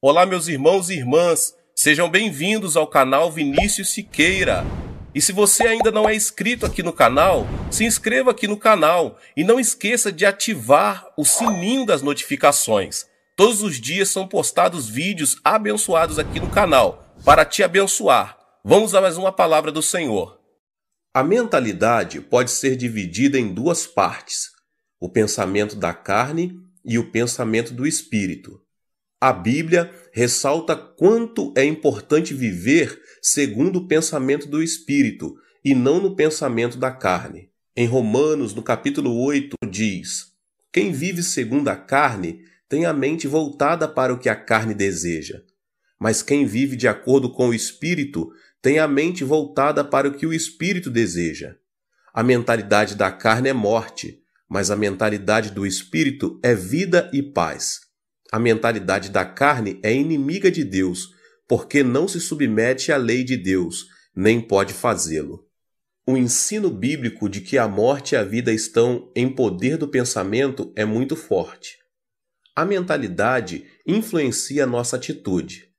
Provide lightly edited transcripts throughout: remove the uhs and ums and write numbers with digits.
Olá, meus irmãos e irmãs, sejam bem-vindos ao canal Vinícius Siqueira. E se você ainda não é inscrito aqui no canal, se inscreva aqui no canal e não esqueça de ativar o sininho das notificações. Todos os dias são postados vídeos abençoados aqui no canal para te abençoar. Vamos a mais uma palavra do Senhor. A mentalidade pode ser dividida em duas partes: o pensamento da carne e o pensamento do espírito. A Bíblia ressalta quanto é importante viver segundo o pensamento do Espírito e não no pensamento da carne. Em Romanos, no capítulo 8, diz: quem vive segundo a carne tem a mente voltada para o que a carne deseja. Mas quem vive de acordo com o Espírito tem a mente voltada para o que o Espírito deseja. A mentalidade da carne é morte, mas a mentalidade do Espírito é vida e paz. A mentalidade da carne é inimiga de Deus, porque não se submete à lei de Deus, nem pode fazê-lo. O ensino bíblico de que a morte e a vida estão em poder do pensamento é muito forte. A mentalidade influencia a nossa atitude.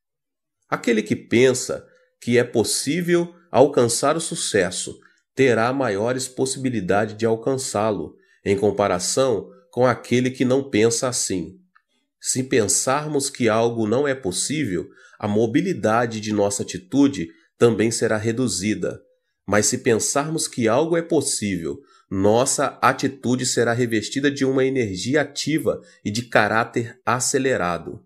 Aquele que pensa que é possível alcançar o sucesso terá maiores possibilidades de alcançá-lo, em comparação com aquele que não pensa assim. Se pensarmos que algo não é possível, a mobilidade de nossa atitude também será reduzida. Mas se pensarmos que algo é possível, nossa atitude será revestida de uma energia ativa e de caráter acelerado.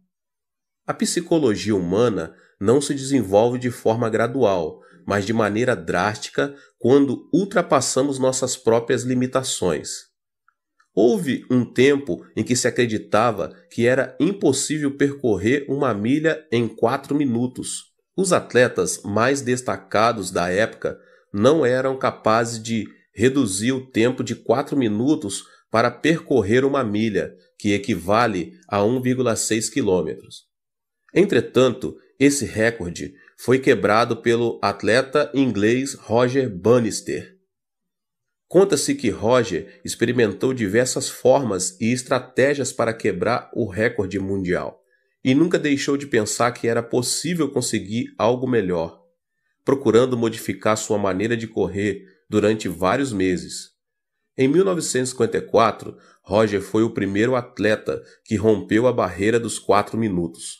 A psicologia humana não se desenvolve de forma gradual, mas de maneira drástica quando ultrapassamos nossas próprias limitações. Houve um tempo em que se acreditava que era impossível percorrer uma milha em 4 minutos. Os atletas mais destacados da época não eram capazes de reduzir o tempo de 4 minutos para percorrer uma milha, que equivale a 1,6 quilômetros. Entretanto, esse recorde foi quebrado pelo atleta inglês Roger Bannister. Conta-se que Roger experimentou diversas formas e estratégias para quebrar o recorde mundial e nunca deixou de pensar que era possível conseguir algo melhor, procurando modificar sua maneira de correr durante vários meses. Em 1954, Roger foi o primeiro atleta que rompeu a barreira dos 4 minutos.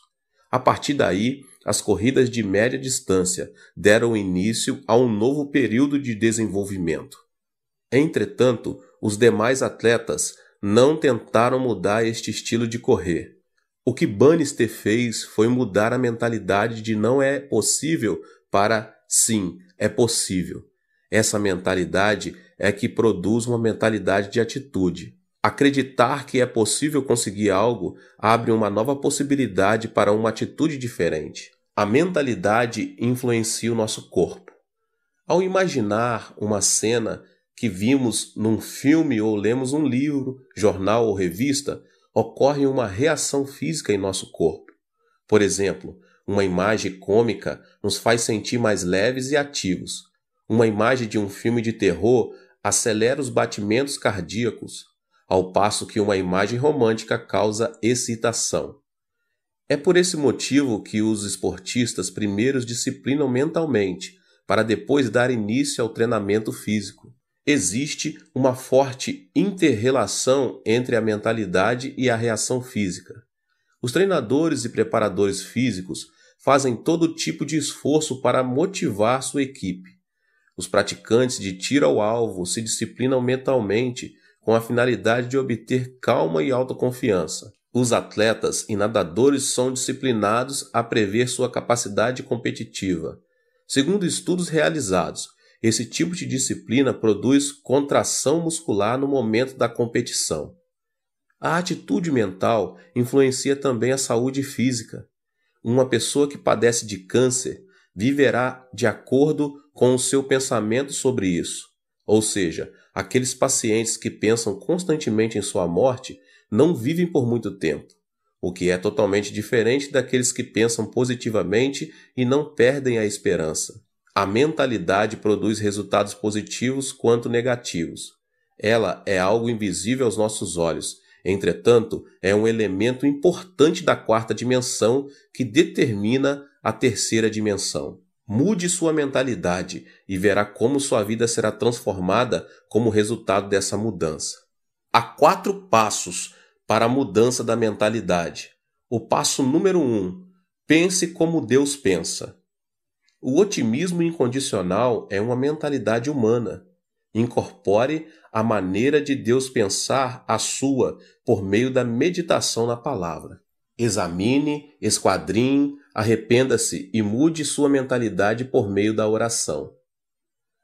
A partir daí, as corridas de média distância deram início a um novo período de desenvolvimento. Entretanto, os demais atletas não tentaram mudar este estilo de correr. O que Bannister fez foi mudar a mentalidade de não é possível para sim, é possível. Essa mentalidade é que produz uma mentalidade de atitude. Acreditar que é possível conseguir algo abre uma nova possibilidade para uma atitude diferente. A mentalidade influencia o nosso corpo. Ao imaginar uma cena que vimos num filme ou lemos um livro, jornal ou revista, ocorre uma reação física em nosso corpo. Por exemplo, uma imagem cômica nos faz sentir mais leves e ativos. Uma imagem de um filme de terror acelera os batimentos cardíacos, ao passo que uma imagem romântica causa excitação. É por esse motivo que os esportistas primeiros disciplinam mentalmente, para depois dar início ao treinamento físico. Existe uma forte inter-relação entre a mentalidade e a reação física. Os treinadores e preparadores físicos fazem todo tipo de esforço para motivar sua equipe. Os praticantes de tiro ao alvo se disciplinam mentalmente com a finalidade de obter calma e autoconfiança. Os atletas e nadadores são disciplinados a prever sua capacidade competitiva. Segundo estudos realizados, esse tipo de disciplina produz contração muscular no momento da competição. A atitude mental influencia também a saúde física. Uma pessoa que padece de câncer viverá de acordo com o seu pensamento sobre isso. Ou seja, aqueles pacientes que pensam constantemente em sua morte não vivem por muito tempo, o que é totalmente diferente daqueles que pensam positivamente e não perdem a esperança. A mentalidade produz resultados positivos quanto negativos. Ela é algo invisível aos nossos olhos, Entretanto, é um elemento importante da quarta dimensão que determina a terceira dimensão. Mude sua mentalidade e verá como sua vida será transformada como resultado dessa mudança. Há 4 passos para a mudança da mentalidade. O passo número 1: pense como Deus pensa. O otimismo incondicional é uma mentalidade humana. Incorpore a maneira de Deus pensar a sua por meio da meditação na palavra. Examine, esquadrinhe, arrependa-se e mude sua mentalidade por meio da oração.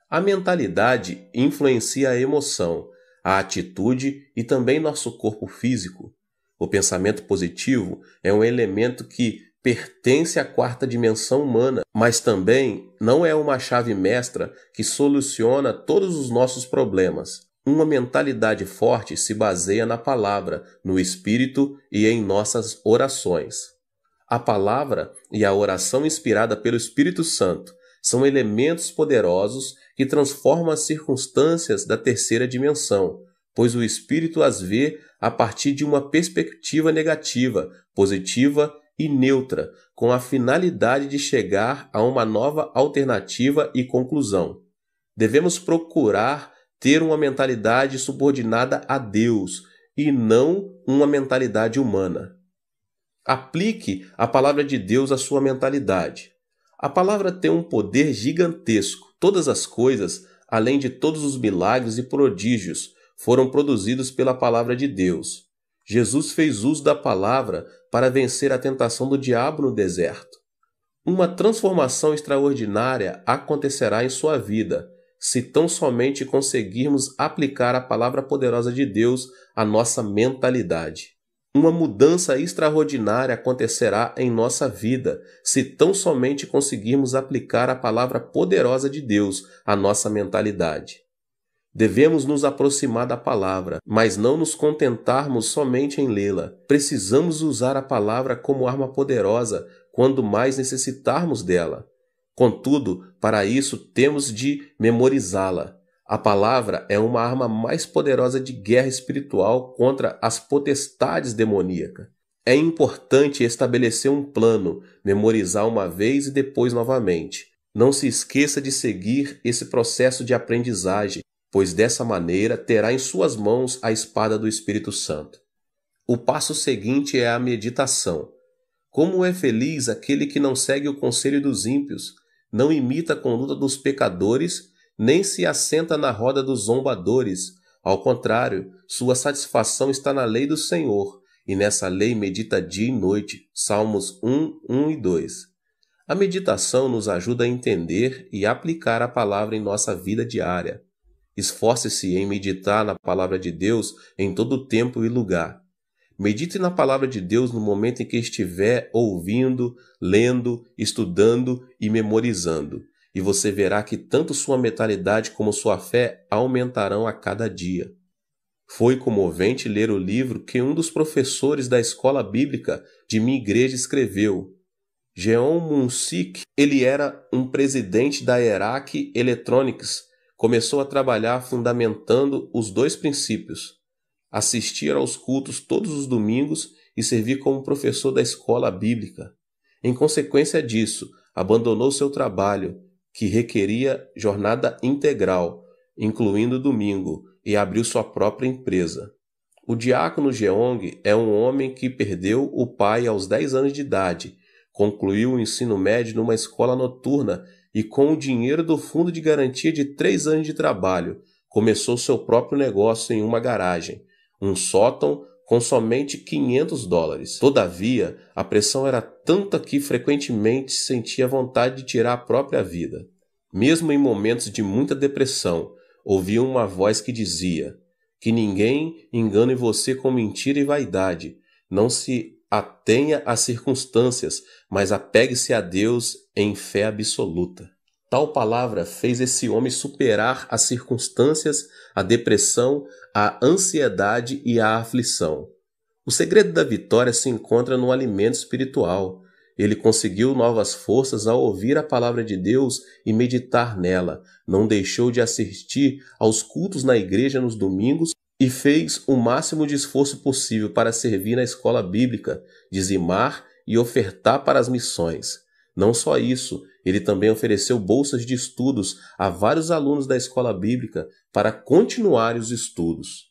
A mentalidade influencia a emoção, a atitude e também nosso corpo físico. O pensamento positivo é um elemento que pertence à quarta dimensão humana, mas também não é uma chave mestra que soluciona todos os nossos problemas. Uma mentalidade forte se baseia na palavra, no espírito e em nossas orações. A palavra e a oração inspirada pelo Espírito Santo são elementos poderosos que transformam as circunstâncias da terceira dimensão, pois o Espírito as vê a partir de uma perspectiva negativa, positiva e neutra, com a finalidade de chegar a uma nova alternativa e conclusão. Devemos procurar ter uma mentalidade subordinada a Deus e não uma mentalidade humana. Aplique a palavra de Deus à sua mentalidade. A palavra tem um poder gigantesco. Todas as coisas, além de todos os milagres e prodígios, foram produzidos pela palavra de Deus. Jesus fez uso da palavra para vencer a tentação do diabo no deserto. Uma transformação extraordinária acontecerá em sua vida, se tão somente conseguirmos aplicar a palavra poderosa de Deus à nossa mentalidade. Uma mudança extraordinária acontecerá em nossa vida, se tão somente conseguirmos aplicar a palavra poderosa de Deus à nossa mentalidade. Devemos nos aproximar da palavra, mas não nos contentarmos somente em lê-la. Precisamos usar a palavra como arma poderosa quando mais necessitarmos dela. Contudo, para isso temos de memorizá-la. A palavra é uma arma mais poderosa de guerra espiritual contra as potestades demoníacas. É importante estabelecer um plano, memorizar uma vez e depois novamente. Não se esqueça de seguir esse processo de aprendizagem, pois dessa maneira terá em suas mãos a espada do Espírito Santo. O passo seguinte é a meditação. Como é feliz aquele que não segue o conselho dos ímpios, não imita a conduta dos pecadores, nem se assenta na roda dos zombadores. Ao contrário, sua satisfação está na lei do Senhor, e nessa lei medita dia e noite. Salmos 1, 1 e 2. A meditação nos ajuda a entender e aplicar a palavra em nossa vida diária. Esforce-se em meditar na palavra de Deus em todo tempo e lugar. Medite na palavra de Deus no momento em que estiver ouvindo, lendo, estudando e memorizando, e você verá que tanto sua mentalidade como sua fé aumentarão a cada dia. Foi comovente ler o livro que um dos professores da escola bíblica de minha igreja escreveu. Jeon Moon-sik, ele era um presidente da Erac Electronics, começou a trabalhar fundamentando os 2 princípios: assistir aos cultos todos os domingos e servir como professor da escola bíblica. Em consequência disso, abandonou seu trabalho, que requeria jornada integral, incluindo domingo, e abriu sua própria empresa. O diácono Jeong é um homem que perdeu o pai aos 10 anos de idade, concluiu o ensino médio numa escola noturna e, com o dinheiro do fundo de garantia de 3 anos de trabalho, começou seu próprio negócio em uma garagem, um sótão com somente $500. Todavia, a pressão era tanta que frequentemente sentia vontade de tirar a própria vida. Mesmo em momentos de muita depressão, ouvia uma voz que dizia: que ninguém engane você com mentira e vaidade. Não se atenha às circunstâncias, mas apegue-se a Deus em fé absoluta. Tal palavra fez esse homem superar as circunstâncias, a depressão, a ansiedade e a aflição. O segredo da vitória se encontra no alimento espiritual. Ele conseguiu novas forças ao ouvir a palavra de Deus e meditar nela. Não deixou de assistir aos cultos na igreja nos domingos e fez o máximo de esforço possível para servir na escola bíblica, dizimar e ofertar para as missões. Não só isso, ele também ofereceu bolsas de estudos a vários alunos da escola bíblica para continuarem os estudos.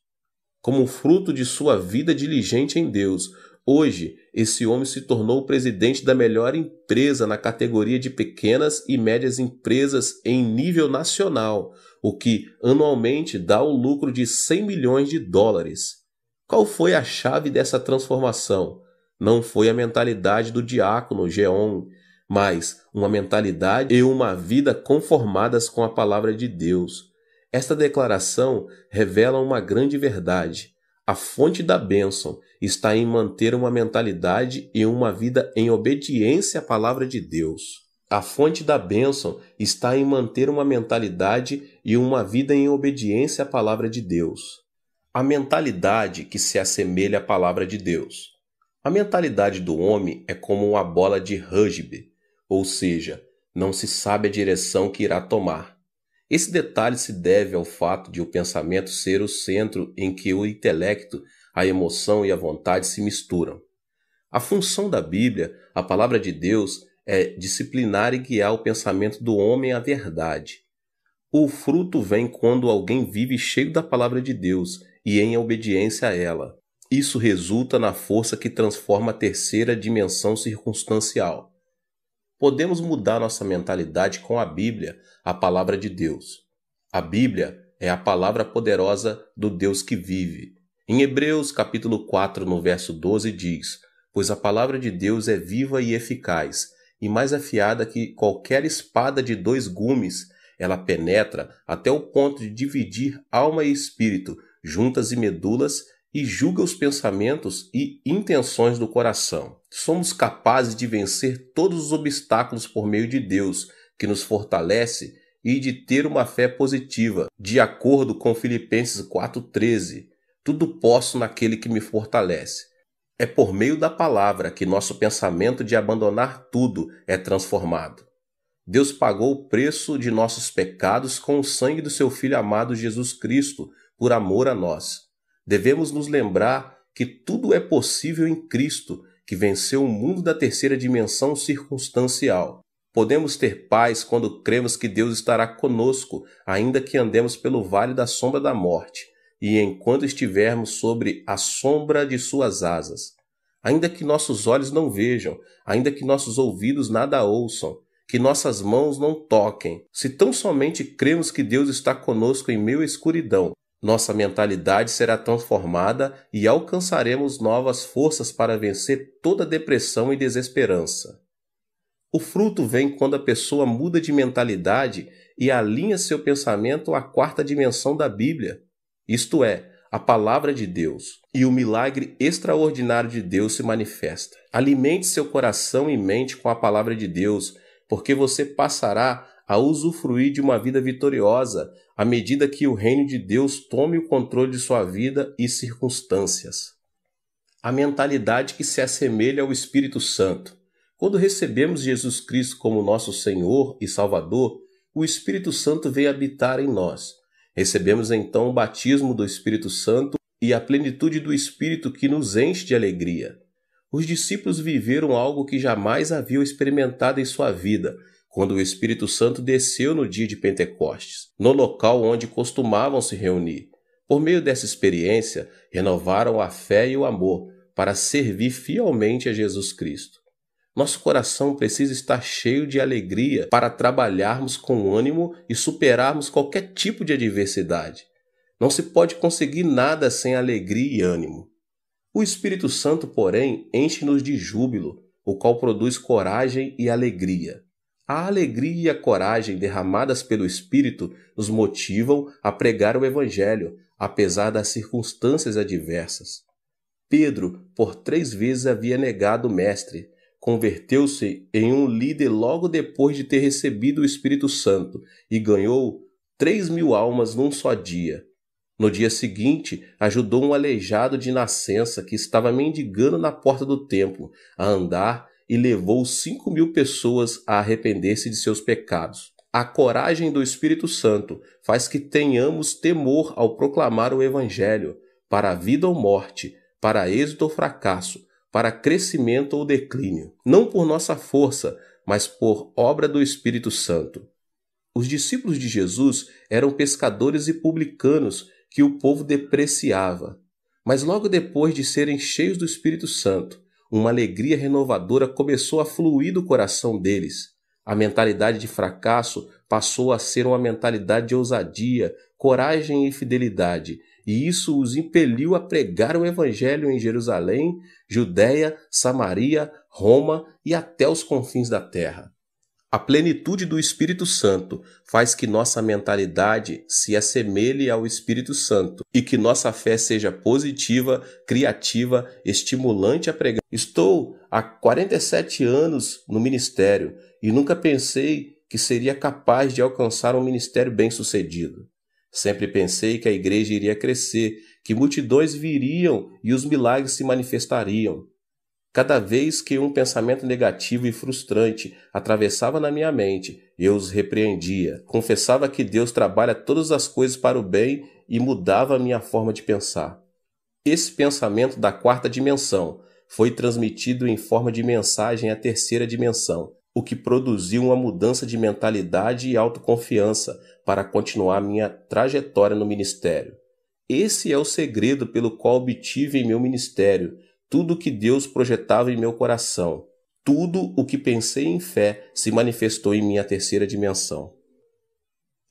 Como fruto de sua vida diligente em Deus, hoje esse homem se tornou o presidente da melhor empresa na categoria de pequenas e médias empresas em nível nacional, o que anualmente dá um lucro de 100 milhões de dólares. Qual foi a chave dessa transformação? Não foi a mentalidade do diácono Geon, mas uma mentalidade e uma vida conformadas com a palavra de Deus. Esta declaração revela uma grande verdade. A fonte da bênção está em manter uma mentalidade e uma vida em obediência à palavra de Deus. A fonte da bênção está em manter uma mentalidade e uma vida em obediência à palavra de Deus. A mentalidade que se assemelha à palavra de Deus. A mentalidade do homem é como uma bola de rugby, ou seja, não se sabe a direção que irá tomar. Esse detalhe se deve ao fato de o pensamento ser o centro em que o intelecto, a emoção e a vontade se misturam. A função da Bíblia, a palavra de Deus, é disciplinar e guiar o pensamento do homem à verdade. O fruto vem quando alguém vive cheio da palavra de Deus e em obediência a ela. Isso resulta na força que transforma a terceira dimensão circunstancial. Podemos mudar nossa mentalidade com a Bíblia, a palavra de Deus. A Bíblia é a palavra poderosa do Deus que vive. Em Hebreus capítulo 4, no verso 12 diz: "Pois a palavra de Deus é viva e eficaz, e mais afiada que qualquer espada de 2 gumes, ela penetra até o ponto de dividir alma e espírito, juntas e medulas, e julga os pensamentos e intenções do coração." Somos capazes de vencer todos os obstáculos por meio de Deus, que nos fortalece, e de ter uma fé positiva, de acordo com Filipenses 4,13. Tudo posso naquele que me fortalece. É por meio da palavra que nosso pensamento de abandonar tudo é transformado. Deus pagou o preço de nossos pecados com o sangue do seu Filho amado Jesus Cristo, por amor a nós. Devemos nos lembrar que tudo é possível em Cristo, que venceu o mundo da terceira dimensão circunstancial. Podemos ter paz quando cremos que Deus estará conosco, ainda que andemos pelo vale da sombra da morte, e enquanto estivermos sobre a sombra de suas asas. Ainda que nossos olhos não vejam, ainda que nossos ouvidos nada ouçam, que nossas mãos não toquem, se tão somente cremos que Deus está conosco em meio à escuridão, nossa mentalidade será transformada e alcançaremos novas forças para vencer toda depressão e desesperança. O fruto vem quando a pessoa muda de mentalidade e alinha seu pensamento à quarta dimensão da Bíblia, isto é, a palavra de Deus, e o milagre extraordinário de Deus se manifesta. Alimente seu coração e mente com a palavra de Deus, porque você passará a usufruir de uma vida vitoriosa à medida que o reino de Deus tome o controle de sua vida e circunstâncias. A mentalidade que se assemelha ao Espírito Santo. Quando recebemos Jesus Cristo como nosso Senhor e Salvador, o Espírito Santo vem habitar em nós. Recebemos então o batismo do Espírito Santo e a plenitude do Espírito que nos enche de alegria. Os discípulos viveram algo que jamais haviam experimentado em sua vida, quando o Espírito Santo desceu no dia de Pentecostes, no local onde costumavam se reunir. Por meio dessa experiência, renovaram a fé e o amor para servir fielmente a Jesus Cristo. Nosso coração precisa estar cheio de alegria para trabalharmos com ânimo e superarmos qualquer tipo de adversidade. Não se pode conseguir nada sem alegria e ânimo. O Espírito Santo, porém, enche-nos de júbilo, o qual produz coragem e alegria. A alegria e a coragem derramadas pelo Espírito nos motivam a pregar o Evangelho, apesar das circunstâncias adversas. Pedro, por 3 vezes havia negado o Mestre. Converteu-se em um líder logo depois de ter recebido o Espírito Santo e ganhou 3.000 almas num só dia. No dia seguinte, ajudou um aleijado de nascença que estava mendigando na porta do templo a andar e levou 5.000 pessoas a arrepender-se de seus pecados. A coragem do Espírito Santo faz que tenhamos temor ao proclamar o Evangelho, para a vida ou morte, para êxito ou fracasso, para crescimento ou declínio, não por nossa força, mas por obra do Espírito Santo. Os discípulos de Jesus eram pescadores e publicanos que o povo depreciava. Mas logo depois de serem cheios do Espírito Santo, uma alegria renovadora começou a fluir do coração deles. A mentalidade de fracasso passou a ser uma mentalidade de ousadia, coragem e fidelidade, e isso os impeliu a pregar o Evangelho em Jerusalém, Judéia, Samaria, Roma e até os confins da terra. A plenitude do Espírito Santo faz que nossa mentalidade se assemelhe ao Espírito Santo e que nossa fé seja positiva, criativa, estimulante a pregar. Estou há 47 anos no ministério e nunca pensei que seria capaz de alcançar um ministério bem-sucedido. Sempre pensei que a igreja iria crescer, que multidões viriam e os milagres se manifestariam. Cada vez que um pensamento negativo e frustrante atravessava na minha mente, eu os repreendia. Confessava que Deus trabalha todas as coisas para o bem e mudava a minha forma de pensar. Esse pensamento da quarta dimensão foi transmitido em forma de mensagem à terceira dimensão, o que produziu uma mudança de mentalidade e autoconfiança para continuar minha trajetória no ministério. Esse é o segredo pelo qual obtive em meu ministério tudo o que Deus projetava em meu coração. Tudo o que pensei em fé se manifestou em minha terceira dimensão.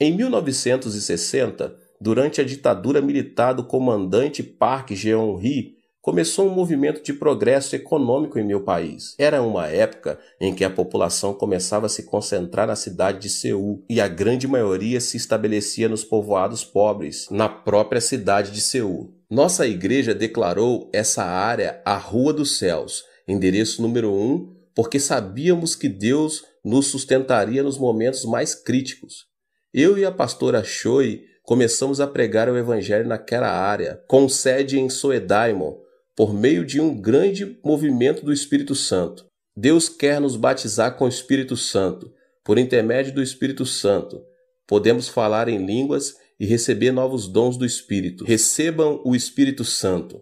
Em 1960, durante a ditadura militar do comandante Park Geun-hye, começou um movimento de progresso econômico em meu país. Era uma época em que a população começava a se concentrar na cidade de Seul e a grande maioria se estabelecia nos povoados pobres, na própria cidade de Seul. Nossa igreja declarou essa área a Rua dos Céus, endereço número 1, porque sabíamos que Deus nos sustentaria nos momentos mais críticos. Eu e a pastora Choi começamos a pregar o evangelho naquela área, com sede em Soedaimon, por meio de um grande movimento do Espírito Santo. Deus quer nos batizar com o Espírito Santo. Por intermédio do Espírito Santo, podemos falar em línguas e receber novos dons do Espírito. Recebam o Espírito Santo.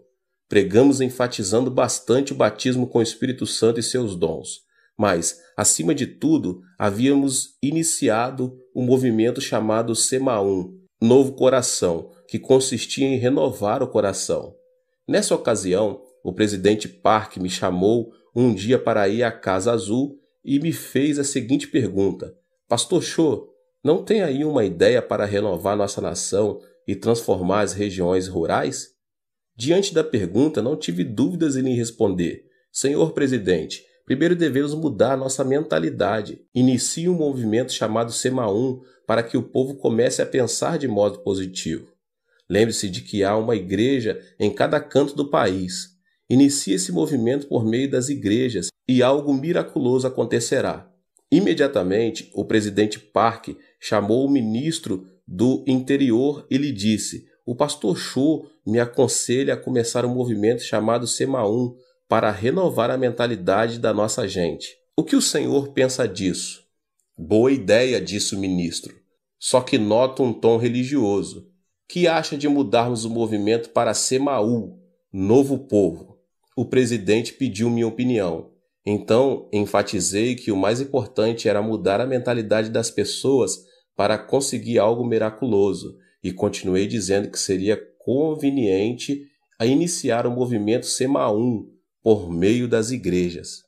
Pregamos enfatizando bastante o batismo com o Espírito Santo e seus dons. Mas, acima de tudo, havíamos iniciado um movimento chamado Semaum, Novo Coração, que consistia em renovar o coração. Nessa ocasião, o presidente Park me chamou um dia para ir à Casa Azul e me fez a seguinte pergunta: Pastor Cho, não tem aí uma ideia para renovar nossa nação e transformar as regiões rurais? Diante da pergunta, não tive dúvidas em lhe responder: Senhor presidente, primeiro devemos mudar nossa mentalidade. Inicie um movimento chamado Semaum para que o povo comece a pensar de modo positivo. Lembre-se de que há uma igreja em cada canto do país. Inicie esse movimento por meio das igrejas e algo miraculoso acontecerá. Imediatamente, o presidente Park chamou o ministro do Interior e lhe disse: o pastor Cho me aconselha a começar um movimento chamado Semaum para renovar a mentalidade da nossa gente. O que o senhor pensa disso? Boa ideia, disse o ministro. Só que noto um tom religioso. Que acha de mudarmos o movimento para Semaú, Novo Povo? O presidente pediu minha opinião. Então, enfatizei que o mais importante era mudar a mentalidade das pessoas para conseguir algo miraculoso e continuei dizendo que seria conveniente a iniciar o movimento Semaum por meio das igrejas.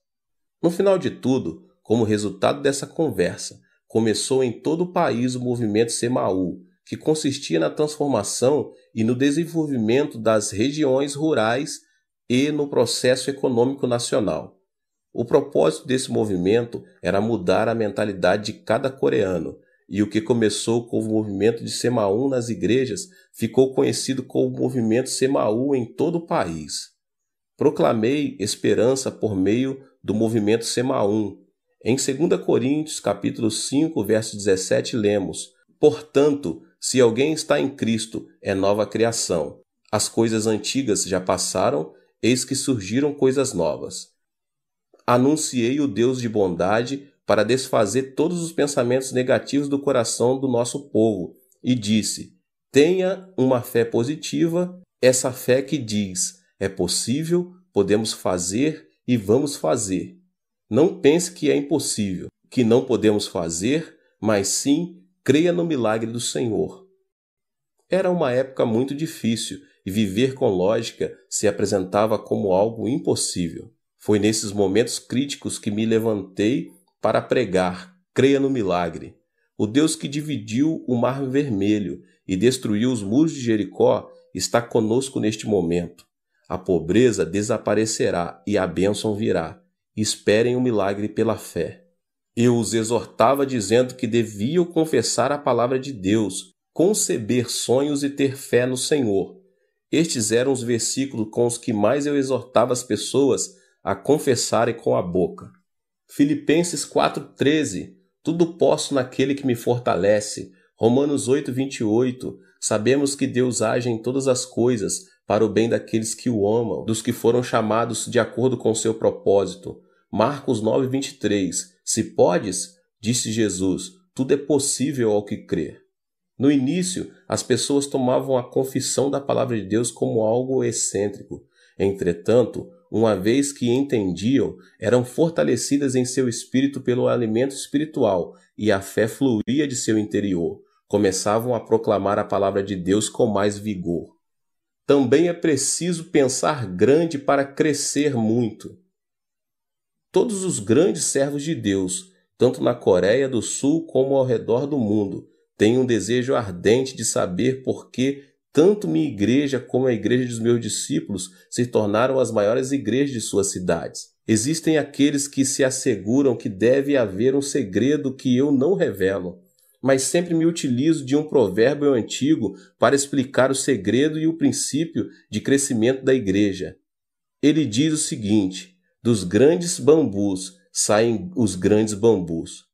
No final de tudo, como resultado dessa conversa, começou em todo o país o movimento Semaú, que consistia na transformação e no desenvolvimento das regiões rurais e no processo econômico nacional. O propósito desse movimento era mudar a mentalidade de cada coreano, e o que começou com o movimento de Semaum nas igrejas ficou conhecido como o movimento Semaú em todo o país. Proclamei esperança por meio do movimento Semaum. Em 2 Coríntios, capítulo 5, verso 17, lemos: Portanto, se alguém está em Cristo, é nova criação. As coisas antigas já passaram, eis que surgiram coisas novas. Anunciei o Deus de bondade, para desfazer todos os pensamentos negativos do coração do nosso povo e disse: tenha uma fé positiva, essa fé que diz: é possível, podemos fazer e vamos fazer. Não pense que é impossível, que não podemos fazer, mas sim creia no milagre do Senhor. Era uma época muito difícil e viver com lógica se apresentava como algo impossível. Foi nesses momentos críticos que me levantei para pregar: creia no milagre. O Deus que dividiu o Mar Vermelho e destruiu os muros de Jericó está conosco neste momento. A pobreza desaparecerá e a bênção virá. Esperem o milagre pela fé. Eu os exortava dizendo que deviam confessar a palavra de Deus, conceber sonhos e ter fé no Senhor. Estes eram os versículos com os que mais eu exortava as pessoas a confessarem com a boca. Filipenses 4,13, tudo posso naquele que me fortalece. Romanos 8,28, sabemos que Deus age em todas as coisas para o bem daqueles que o amam, dos que foram chamados de acordo com seu propósito. Marcos 9,23, se podes, disse Jesus, tudo é possível ao que crer. No início, as pessoas tomavam a confissão da palavra de Deus como algo excêntrico. Entretanto, uma vez que entendiam, eram fortalecidas em seu espírito pelo alimento espiritual e a fé fluía de seu interior. Começavam a proclamar a palavra de Deus com mais vigor. Também é preciso pensar grande para crescer muito. Todos os grandes servos de Deus, tanto na Coreia do Sul como ao redor do mundo, têm um desejo ardente de saber por que tanto minha igreja como a igreja dos meus discípulos se tornaram as maiores igrejas de suas cidades. Existem aqueles que se asseguram que deve haver um segredo que eu não revelo, mas sempre me utilizo de um provérbio antigo para explicar o segredo e o princípio de crescimento da igreja. Ele diz o seguinte: dos grandes bambus saem os grandes bambus.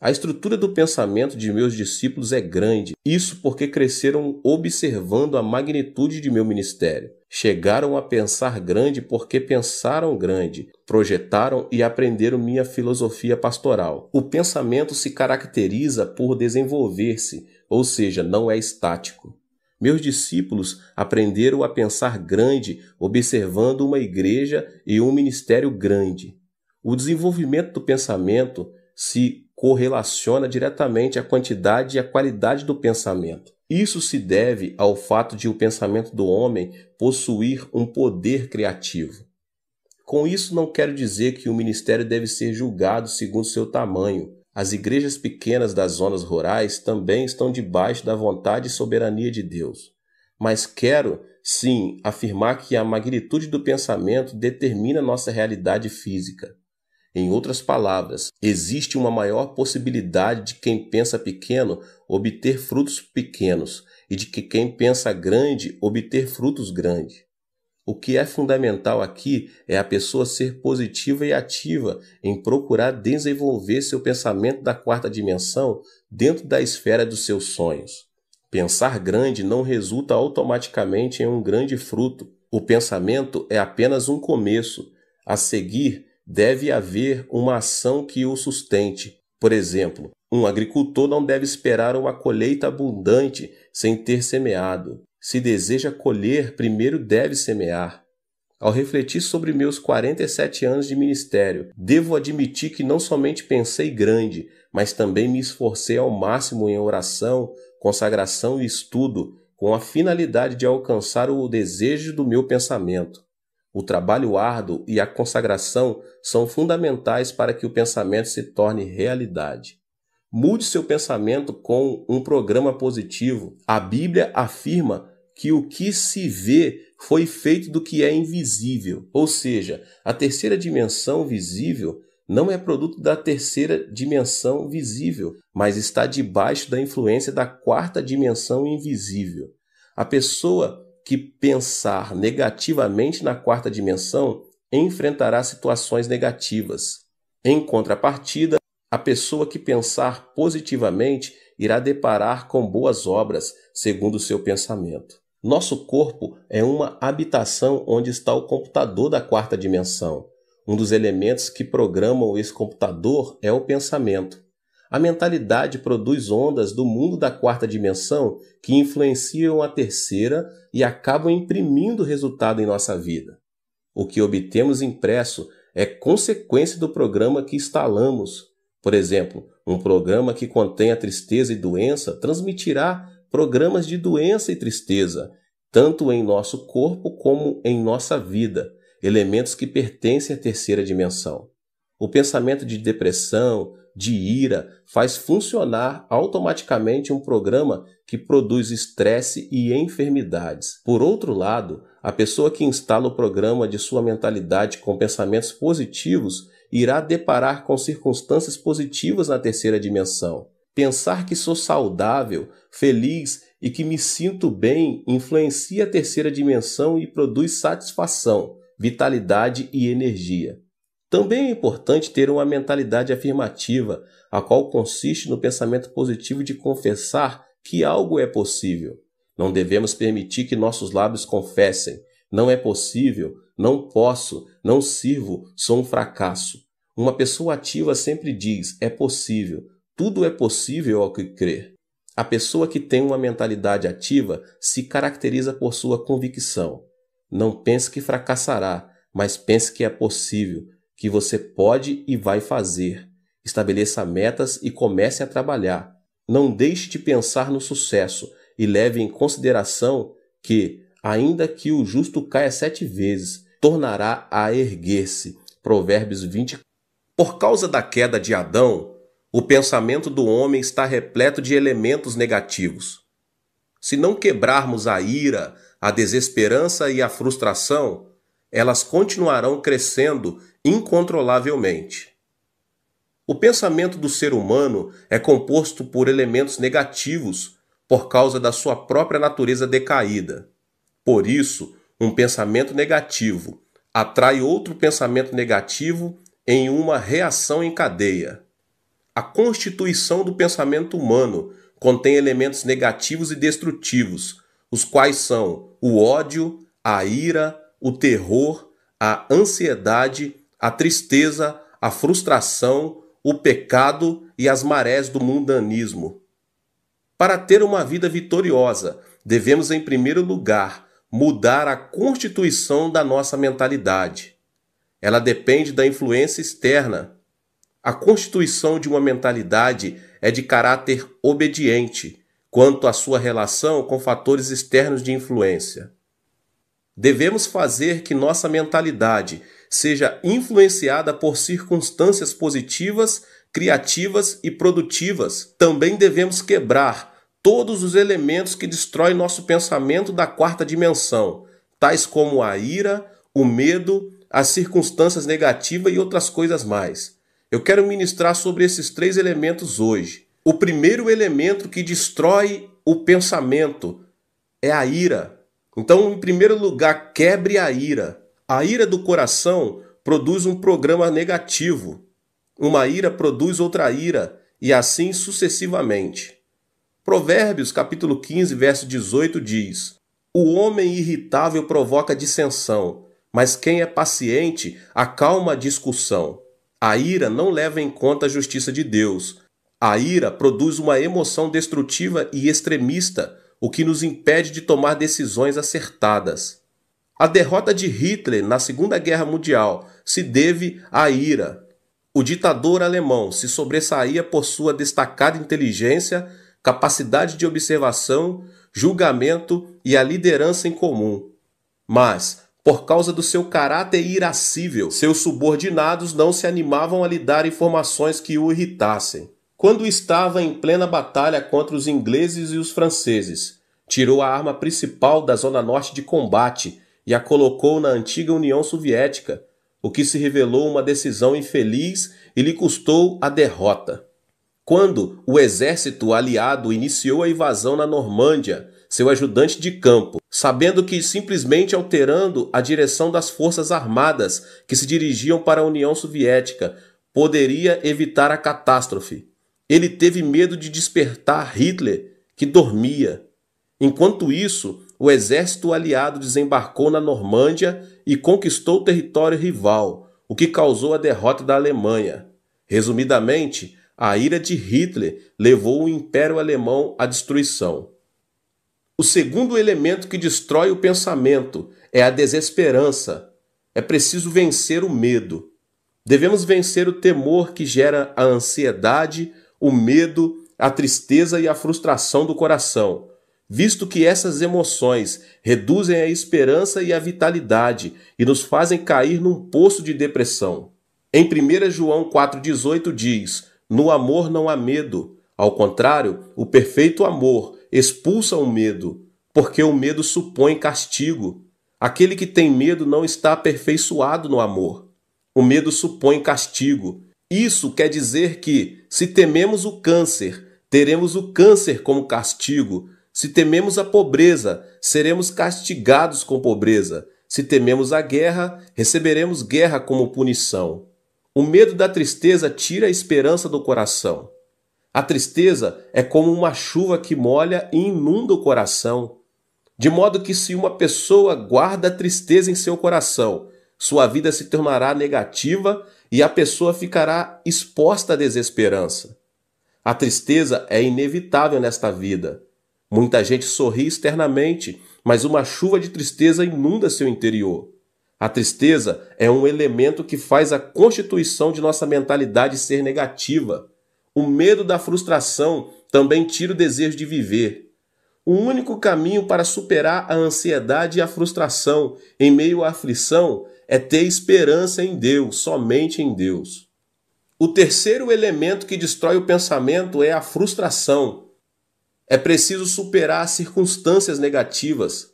A estrutura do pensamento de meus discípulos é grande, isso porque cresceram observando a magnitude de meu ministério. Chegaram a pensar grande porque pensaram grande, projetaram e aprenderam minha filosofia pastoral. O pensamento se caracteriza por desenvolver-se, ou seja, não é estático. Meus discípulos aprenderam a pensar grande observando uma igreja e um ministério grande. O desenvolvimento do pensamento se correlaciona diretamente à quantidade e à qualidade do pensamento. Isso se deve ao fato de o pensamento do homem possuir um poder criativo. Com isso, não quero dizer que o ministério deve ser julgado segundo seu tamanho. As igrejas pequenas das zonas rurais também estão debaixo da vontade e soberania de Deus. Mas quero, sim, afirmar que a magnitude do pensamento determina nossa realidade física. Em outras palavras, existe uma maior possibilidade de quem pensa pequeno obter frutos pequenos e de que quem pensa grande obter frutos grandes. O que é fundamental aqui é a pessoa ser positiva e ativa em procurar desenvolver seu pensamento da quarta dimensão dentro da esfera dos seus sonhos. Pensar grande não resulta automaticamente em um grande fruto. O pensamento é apenas um começo. A seguir, deve haver uma ação que o sustente. Por exemplo, um agricultor não deve esperar uma colheita abundante sem ter semeado. Se deseja colher, primeiro deve semear. Ao refletir sobre meus 47 anos de ministério, devo admitir que não somente pensei grande, mas também me esforcei ao máximo em oração, consagração e estudo, com a finalidade de alcançar o desejo do meu pensamento. O trabalho árduo e a consagração são fundamentais para que o pensamento se torne realidade. Mude seu pensamento com um programa positivo. A Bíblia afirma que o que se vê foi feito do que é invisível. Ou seja, a terceira dimensão visível não é produto da terceira dimensão visível, mas está debaixo da influência da quarta dimensão invisível. A pessoa que pensar negativamente na quarta dimensão enfrentará situações negativas. Em contrapartida, a pessoa que pensar positivamente irá deparar com boas obras, segundo o seu pensamento. Nosso corpo é uma habitação onde está o computador da quarta dimensão. Um dos elementos que programam esse computador é o pensamento. A mentalidade produz ondas do mundo da quarta dimensão que influenciam a terceira e acabam imprimindo resultado em nossa vida. O que obtemos impresso é consequência do programa que instalamos. Por exemplo, um programa que contém a tristeza e doença transmitirá programas de doença e tristeza, tanto em nosso corpo como em nossa vida, elementos que pertencem à terceira dimensão. O pensamento de depressão, de ira, faz funcionar automaticamente um programa que produz estresse e enfermidades. Por outro lado, a pessoa que instala o programa de sua mentalidade com pensamentos positivos irá deparar com circunstâncias positivas na terceira dimensão. Pensar que sou saudável, feliz e que me sinto bem influencia a terceira dimensão e produz satisfação, vitalidade e energia. Também é importante ter uma mentalidade afirmativa, a qual consiste no pensamento positivo de confessar que algo é possível. Não devemos permitir que nossos lábios confessem: não é possível, não posso, não sirvo, sou um fracasso. Uma pessoa ativa sempre diz: é possível, tudo é possível ao que crer. A pessoa que tem uma mentalidade ativa se caracteriza por sua convicção. Não pense que fracassará, mas pense que é possível, que você pode e vai fazer. Estabeleça metas e comece a trabalhar. Não deixe de pensar no sucesso e leve em consideração que, ainda que o justo caia 7 vezes, tornará a erguer-se. Provérbios 20. Por causa da queda de Adão, o pensamento do homem está repleto de elementos negativos. Se não quebrarmos a ira, a desesperança e a frustração, elas continuarão crescendo incontrolavelmente. O pensamento do ser humano é composto por elementos negativos por causa da sua própria natureza decaída. Por isso, um pensamento negativo atrai outro pensamento negativo em uma reação em cadeia. A constituição do pensamento humano contém elementos negativos e destrutivos, os quais são o ódio, a ira, o terror, a ansiedade, a tristeza, a frustração, o pecado e as marés do mundanismo. Para ter uma vida vitoriosa, devemos, em primeiro lugar, mudar a constituição da nossa mentalidade. Ela depende da influência externa. A constituição de uma mentalidade é de caráter obediente quanto à sua relação com fatores externos de influência. Devemos fazer que nossa mentalidade seja influenciada por circunstâncias positivas, criativas e produtivas. Também devemos quebrar todos os elementos que destroem nosso pensamento da quarta dimensão, tais como a ira, o medo, as circunstâncias negativas e outras coisas mais. Eu quero ministrar sobre esses 3 elementos hoje. O primeiro elemento que destrói o pensamento é a ira. Então, em primeiro lugar, quebre a ira. A ira do coração produz um programa negativo. Uma ira produz outra ira, e assim sucessivamente. Provérbios, capítulo 15, verso 18 diz: o homem irritável provoca dissensão, mas quem é paciente acalma a discussão. A ira não leva em conta a justiça de Deus. A ira produz uma emoção destrutiva e extremista, o que nos impede de tomar decisões acertadas. A derrota de Hitler na Segunda Guerra Mundial se deve à ira. O ditador alemão se sobressaía por sua destacada inteligência, capacidade de observação, julgamento e a liderança em comum. Mas, por causa do seu caráter irascível, seus subordinados não se animavam a lhe dar informações que o irritassem. Quando estava em plena batalha contra os ingleses e os franceses, tirou a arma principal da zona norte de combate e a colocou na antiga União Soviética, o que se revelou uma decisão infeliz e lhe custou a derrota. Quando o exército aliado iniciou a invasão na Normândia, seu ajudante de campo, sabendo que simplesmente alterando a direção das forças armadas que se dirigiam para a União Soviética poderia evitar a catástrofe, ele teve medo de despertar Hitler, que dormia. Enquanto isso, o exército aliado desembarcou na Normândia e conquistou o território rival, o que causou a derrota da Alemanha. Resumidamente, a ira de Hitler levou o Império Alemão à destruição. O segundo elemento que destrói o pensamento é a desesperança. É preciso vencer o medo. Devemos vencer o temor que gera a ansiedade, o medo, a tristeza e a frustração do coração, visto que essas emoções reduzem a esperança e a vitalidade e nos fazem cair num poço de depressão. Em 1 João 4,18 diz: "No amor não há medo. Ao contrário, o perfeito amor expulsa o medo, porque o medo supõe castigo. Aquele que tem medo não está aperfeiçoado no amor. O medo supõe castigo. Isso quer dizer que, se tememos o câncer, teremos o câncer como castigo. Se tememos a pobreza, seremos castigados com pobreza. Se tememos a guerra, receberemos guerra como punição." O medo da tristeza tira a esperança do coração. A tristeza é como uma chuva que molha e inunda o coração. De modo que, se uma pessoa guarda a tristeza em seu coração, sua vida se tornará negativa e a pessoa ficará exposta à desesperança. A tristeza é inevitável nesta vida. Muita gente sorri externamente, mas uma chuva de tristeza inunda seu interior. A tristeza é um elemento que faz a constituição de nossa mentalidade ser negativa. O medo da frustração também tira o desejo de viver. O único caminho para superar a ansiedade e a frustração em meio à aflição é ter esperança em Deus, somente em Deus. O terceiro elemento que destrói o pensamento é a frustração. É preciso superar as circunstâncias negativas.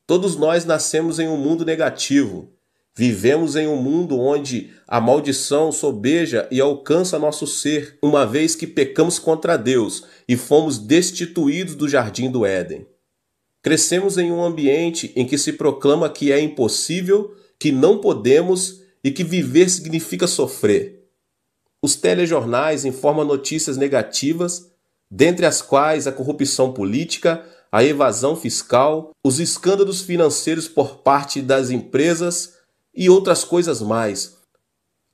Todos nós nascemos em um mundo negativo. Vivemos em um mundo onde a maldição sobeja e alcança nosso ser, uma vez que pecamos contra Deus e fomos destituídos do jardim do Éden. Crescemos em um ambiente em que se proclama que é impossível, que não podemos e que viver significa sofrer. Os telejornais informam notícias negativas, dentre as quais a corrupção política, a evasão fiscal, os escândalos financeiros por parte das empresas e outras coisas mais.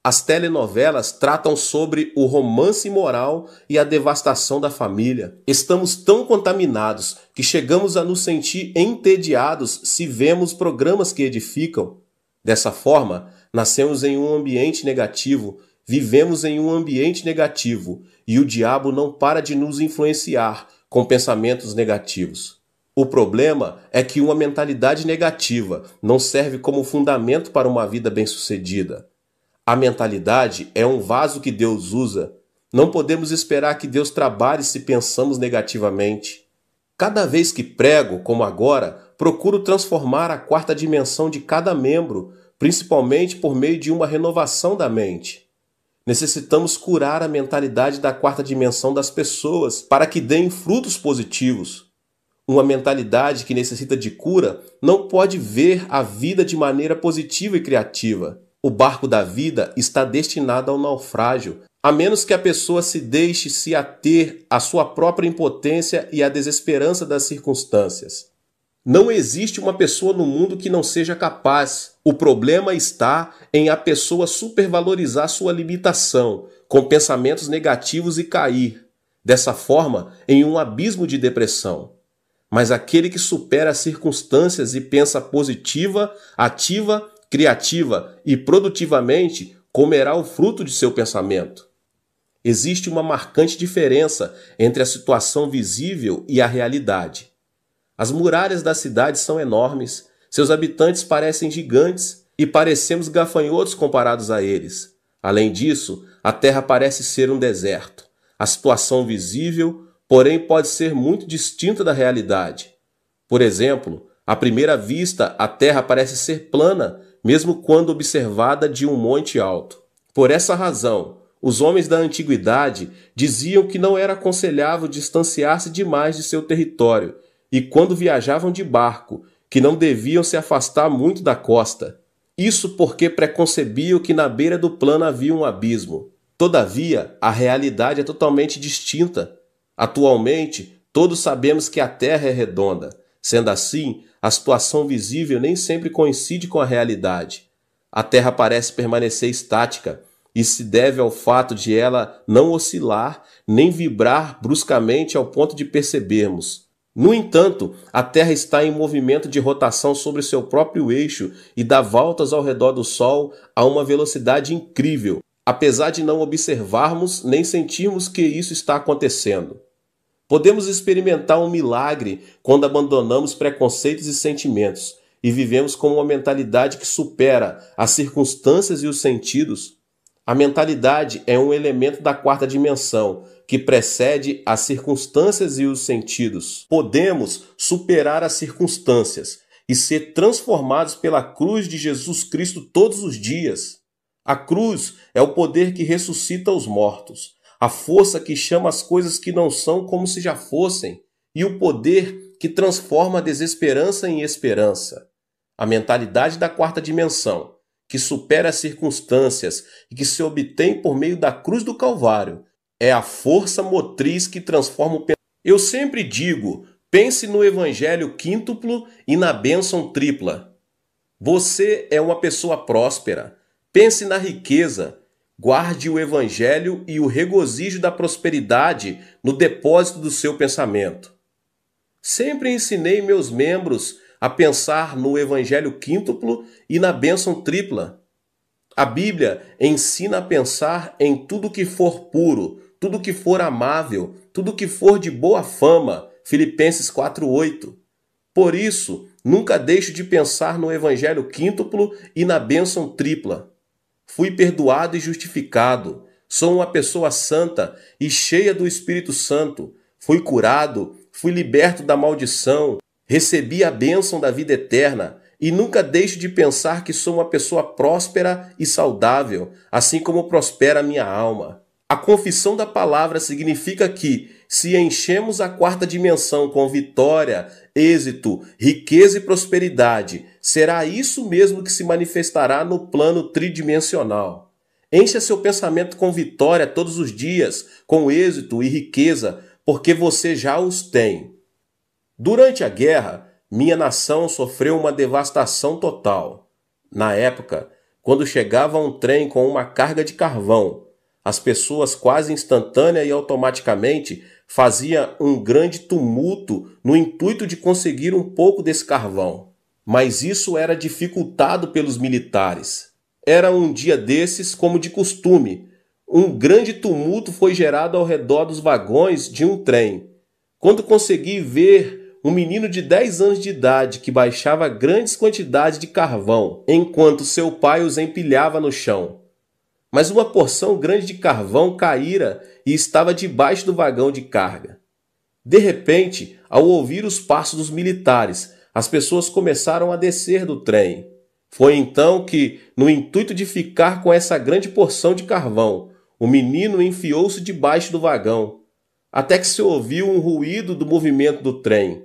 As telenovelas tratam sobre o romance imoral e a devastação da família. Estamos tão contaminados que chegamos a nos sentir entediados se vemos programas que edificam. Dessa forma, nascemos em um ambiente negativo, vivemos em um ambiente negativo e o diabo não para de nos influenciar com pensamentos negativos. O problema é que uma mentalidade negativa não serve como fundamento para uma vida bem-sucedida. A mentalidade é um vaso que Deus usa. Não podemos esperar que Deus trabalhe se pensamos negativamente. Cada vez que prego, como agora, procuro transformar a quarta dimensão de cada membro, principalmente por meio de uma renovação da mente. Necessitamos curar a mentalidade da quarta dimensão das pessoas para que deem frutos positivos. Uma mentalidade que necessita de cura não pode ver a vida de maneira positiva e criativa. O barco da vida está destinado ao naufrágio, a menos que a pessoa se deixe se ater à sua própria impotência e à desesperança das circunstâncias. Não existe uma pessoa no mundo que não seja capaz. O problema está em a pessoa supervalorizar sua limitação, com pensamentos negativos e cair, dessa forma, em um abismo de depressão. Mas aquele que supera as circunstâncias e pensa positiva, ativa, criativa e produtivamente, comerá o fruto de seu pensamento. Existe uma marcante diferença entre a situação visível e a realidade. As muralhas da cidade são enormes, seus habitantes parecem gigantes e parecemos gafanhotos comparados a eles. Além disso, a terra parece ser um deserto. A situação visível, porém, pode ser muito distinta da realidade. Por exemplo, à primeira vista, a terra parece ser plana, mesmo quando observada de um monte alto. Por essa razão, os homens da antiguidade diziam que não era aconselhável distanciar-se demais de seu território, e quando viajavam de barco, que não deviam se afastar muito da costa. Isso porque preconcebiam que na beira do plano havia um abismo. Todavia, a realidade é totalmente distinta. Atualmente, todos sabemos que a Terra é redonda. Sendo assim, a situação visível nem sempre coincide com a realidade. A Terra parece permanecer estática. Isso se deve ao fato de ela não oscilar nem vibrar bruscamente ao ponto de percebermos. No entanto, a Terra está em movimento de rotação sobre seu próprio eixo e dá voltas ao redor do Sol a uma velocidade incrível, apesar de não observarmos nem sentirmos que isso está acontecendo. Podemos experimentar um milagre quando abandonamos preconceitos e sentimentos e vivemos com uma mentalidade que supera as circunstâncias e os sentidos. A mentalidade é um elemento da quarta dimensão que precede as circunstâncias e os sentidos. Podemos superar as circunstâncias e ser transformados pela cruz de Jesus Cristo todos os dias. A cruz é o poder que ressuscita os mortos, a força que chama as coisas que não são como se já fossem, e o poder que transforma a desesperança em esperança. A mentalidade da quarta dimensão, que supera as circunstâncias e que se obtém por meio da cruz do Calvário, é a força motriz que transforma o pensamento. Eu sempre digo, pense no evangelho quíntuplo e na bênção tripla. Você é uma pessoa próspera. Pense na riqueza. Guarde o evangelho e o regozijo da prosperidade no depósito do seu pensamento. Sempre ensinei meus membros a pensar no evangelho quíntuplo e na bênção tripla. A Bíblia ensina a pensar em tudo que for puro, tudo que for amável, tudo que for de boa fama. Filipenses 4:8. Por isso, nunca deixo de pensar no evangelho quíntuplo e na bênção tripla. Fui perdoado e justificado. Sou uma pessoa santa e cheia do Espírito Santo. Fui curado, fui liberto da maldição, recebi a bênção da vida eterna e nunca deixo de pensar que sou uma pessoa próspera e saudável, assim como prospera a minha alma. A confissão da palavra significa que, se enchemos a quarta dimensão com vitória, êxito, riqueza e prosperidade, será isso mesmo que se manifestará no plano tridimensional. Encha seu pensamento com vitória todos os dias, com êxito e riqueza, porque você já os tem. Durante a guerra, minha nação sofreu uma devastação total. Na época, quando chegava um trem com uma carga de carvão, as pessoas quase instantânea e automaticamente faziam um grande tumulto no intuito de conseguir um pouco desse carvão. Mas isso era dificultado pelos militares. Era um dia desses, como de costume. Um grande tumulto foi gerado ao redor dos vagões de um trem. Quando consegui ver um menino de 10 anos de idade que baixava grandes quantidades de carvão, enquanto seu pai os empilhava no chão. Mas uma porção grande de carvão caíra e estava debaixo do vagão de carga. De repente, ao ouvir os passos dos militares, as pessoas começaram a descer do trem. Foi então que, no intuito de ficar com essa grande porção de carvão, o menino enfiou-se debaixo do vagão, até que se ouviu um ruído do movimento do trem.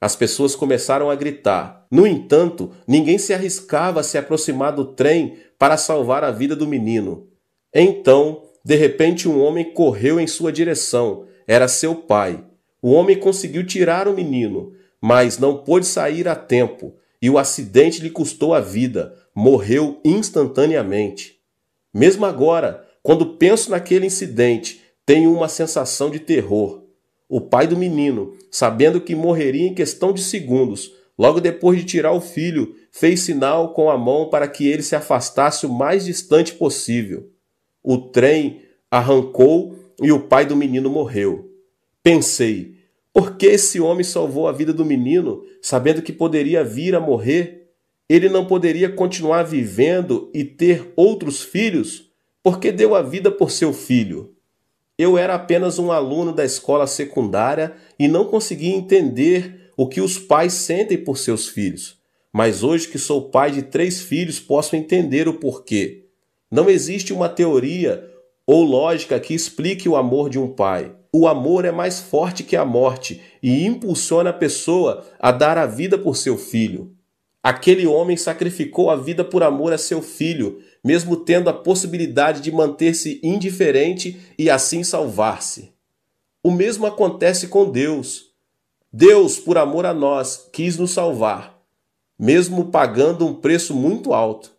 As pessoas começaram a gritar. No entanto, ninguém se arriscava a se aproximar do trem para salvar a vida do menino. Então, de repente, um homem correu em sua direção. Era seu pai. O homem conseguiu tirar o menino, mas não pôde sair a tempo, e o acidente lhe custou a vida. Morreu instantaneamente. Mesmo agora, quando penso naquele incidente, tenho uma sensação de terror. O pai do menino, sabendo que morreria em questão de segundos, logo depois de tirar o filho, fez sinal com a mão para que ele se afastasse o mais distante possível. O trem arrancou e o pai do menino morreu. Pensei, por que esse homem salvou a vida do menino, sabendo que poderia vir a morrer? Ele não poderia continuar vivendo e ter outros filhos? Por que deu a vida por seu filho? Eu era apenas um aluno da escola secundária e não conseguia entender o que os pais sentem por seus filhos. Mas hoje que sou pai de 3 filhos, posso entender o porquê. Não existe uma teoria ou lógica que explique o amor de um pai. O amor é mais forte que a morte e impulsiona a pessoa a dar a vida por seu filho. Aquele homem sacrificou a vida por amor a seu filho, mesmo tendo a possibilidade de manter-se indiferente e assim salvar-se. O mesmo acontece com Deus. Deus, por amor a nós, quis nos salvar, mesmo pagando um preço muito alto.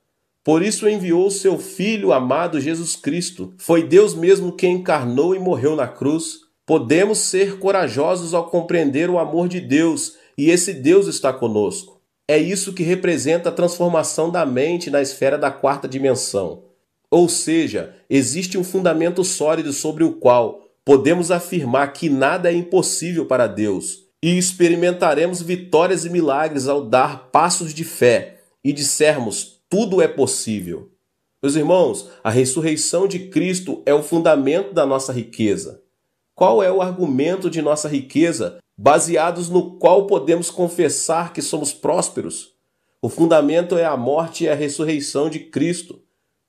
Por isso enviou seu Filho amado Jesus Cristo. Foi Deus mesmo quem encarnou e morreu na cruz. Podemos ser corajosos ao compreender o amor de Deus, e esse Deus está conosco. É isso que representa a transformação da mente na esfera da quarta dimensão. Ou seja, existe um fundamento sólido sobre o qual podemos afirmar que nada é impossível para Deus, e experimentaremos vitórias e milagres ao dar passos de fé e dissermos: tudo é possível. Meus irmãos, a ressurreição de Cristo é o fundamento da nossa riqueza. Qual é o argumento de nossa riqueza, baseados no qual podemos confessar que somos prósperos? O fundamento é a morte e a ressurreição de Cristo.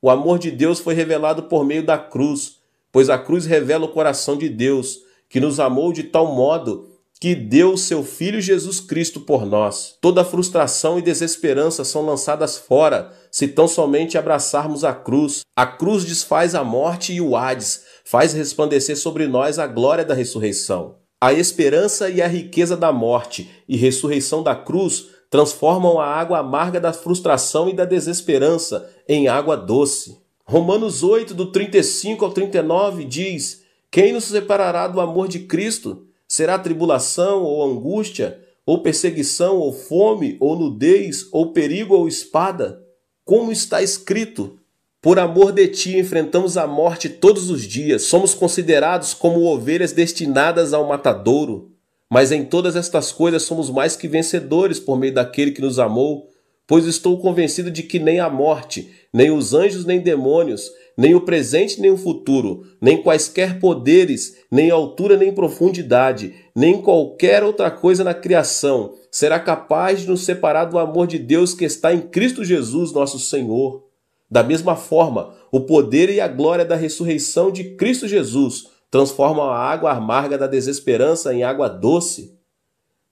O amor de Deus foi revelado por meio da cruz, pois a cruz revela o coração de Deus, que nos amou de tal modo que deu seu Filho Jesus Cristo por nós. Toda frustração e desesperança são lançadas fora, se tão somente abraçarmos a cruz. A cruz desfaz a morte e o Hades, faz resplandecer sobre nós a glória da ressurreição. A esperança e a riqueza da morte e ressurreição da cruz transformam a água amarga da frustração e da desesperança em água doce. Romanos 8, do 35 ao 39 diz: quem nos separará do amor de Cristo? Será tribulação ou angústia, ou perseguição, ou fome, ou nudez, ou perigo, ou espada? Como está escrito: por amor de ti enfrentamos a morte todos os dias, somos considerados como ovelhas destinadas ao matadouro. Mas em todas estas coisas somos mais que vencedores por meio daquele que nos amou, pois estou convencido de que nem a morte, nem os anjos, nem demônios, nem o presente, nem o futuro, nem quaisquer poderes, nem altura, nem profundidade, nem qualquer outra coisa na criação será capaz de nos separar do amor de Deus que está em Cristo Jesus, nosso Senhor. Da mesma forma, o poder e a glória da ressurreição de Cristo Jesus transformam a água amarga da desesperança em água doce.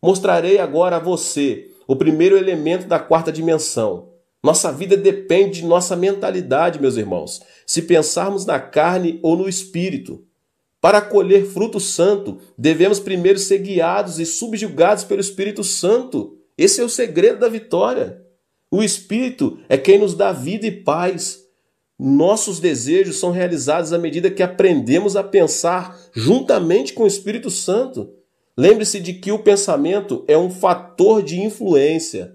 Mostrarei agora a você o primeiro elemento da quarta dimensão. Nossa vida depende de nossa mentalidade, meus irmãos, se pensarmos na carne ou no espírito. Para colher fruto santo, devemos primeiro ser guiados e subjugados pelo Espírito Santo. Esse é o segredo da vitória. O Espírito é quem nos dá vida e paz. Nossos desejos são realizados à medida que aprendemos a pensar juntamente com o Espírito Santo. Lembre-se de que o pensamento é um fator de influência.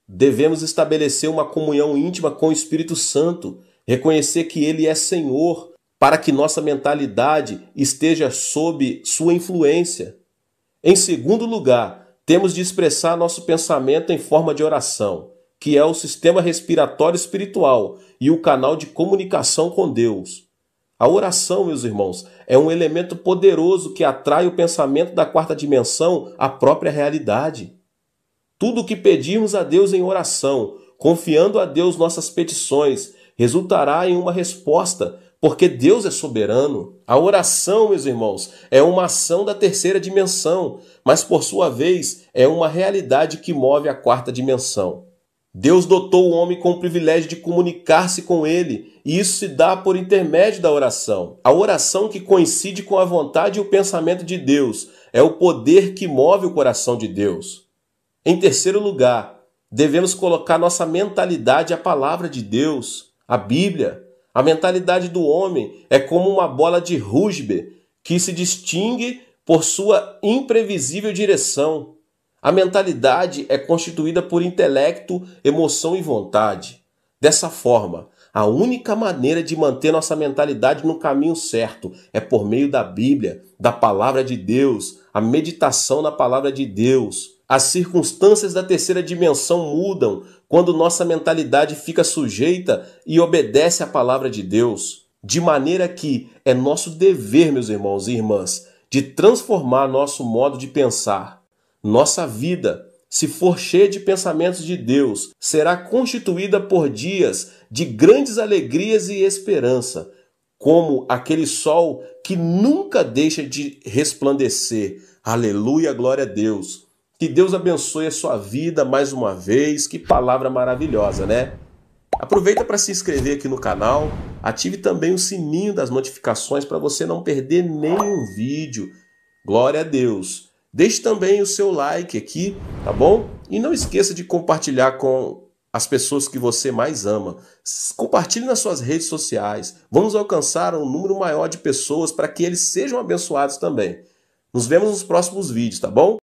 Devemos estabelecer uma comunhão íntima com o Espírito Santo, reconhecer que Ele é Senhor, para que nossa mentalidade esteja sob sua influência. Em segundo lugar, temos de expressar nosso pensamento em forma de oração, que é o sistema respiratório espiritual e o canal de comunicação com Deus. A oração, meus irmãos, é um elemento poderoso que atrai o pensamento da quarta dimensão à própria realidade. Tudo o que pedirmos a Deus em oração, confiando a Deus nossas petições, resultará em uma resposta, porque Deus é soberano. A oração, meus irmãos, é uma ação da terceira dimensão, mas por sua vez é uma realidade que move a quarta dimensão. Deus dotou o homem com o privilégio de comunicar-se com ele, e isso se dá por intermédio da oração. A oração que coincide com a vontade e o pensamento de Deus é o poder que move o coração de Deus. Em terceiro lugar, devemos colocar nossa mentalidade à palavra de Deus, a Bíblia. A mentalidade do homem é como uma bola de rugby que se distingue por sua imprevisível direção. A mentalidade é constituída por intelecto, emoção e vontade. Dessa forma, a única maneira de manter nossa mentalidade no caminho certo é por meio da Bíblia, da Palavra de Deus, a meditação na Palavra de Deus. As circunstâncias da terceira dimensão mudam quando nossa mentalidade fica sujeita e obedece à Palavra de Deus. De maneira que é nosso dever, meus irmãos e irmãs, de transformar nosso modo de pensar. Nossa vida, se for cheia de pensamentos de Deus, será constituída por dias de grandes alegrias e esperança, como aquele sol que nunca deixa de resplandecer. Aleluia, glória a Deus. Que Deus abençoe a sua vida mais uma vez. Que palavra maravilhosa, né? Aproveita para se inscrever aqui no canal, ative também o sininho das notificações para você não perder nenhum vídeo. Glória a Deus. Deixe também o seu like aqui, tá bom? E não esqueça de compartilhar com as pessoas que você mais ama. Compartilhe nas suas redes sociais. Vamos alcançar um número maior de pessoas para que eles sejam abençoados também. Nos vemos nos próximos vídeos, tá bom?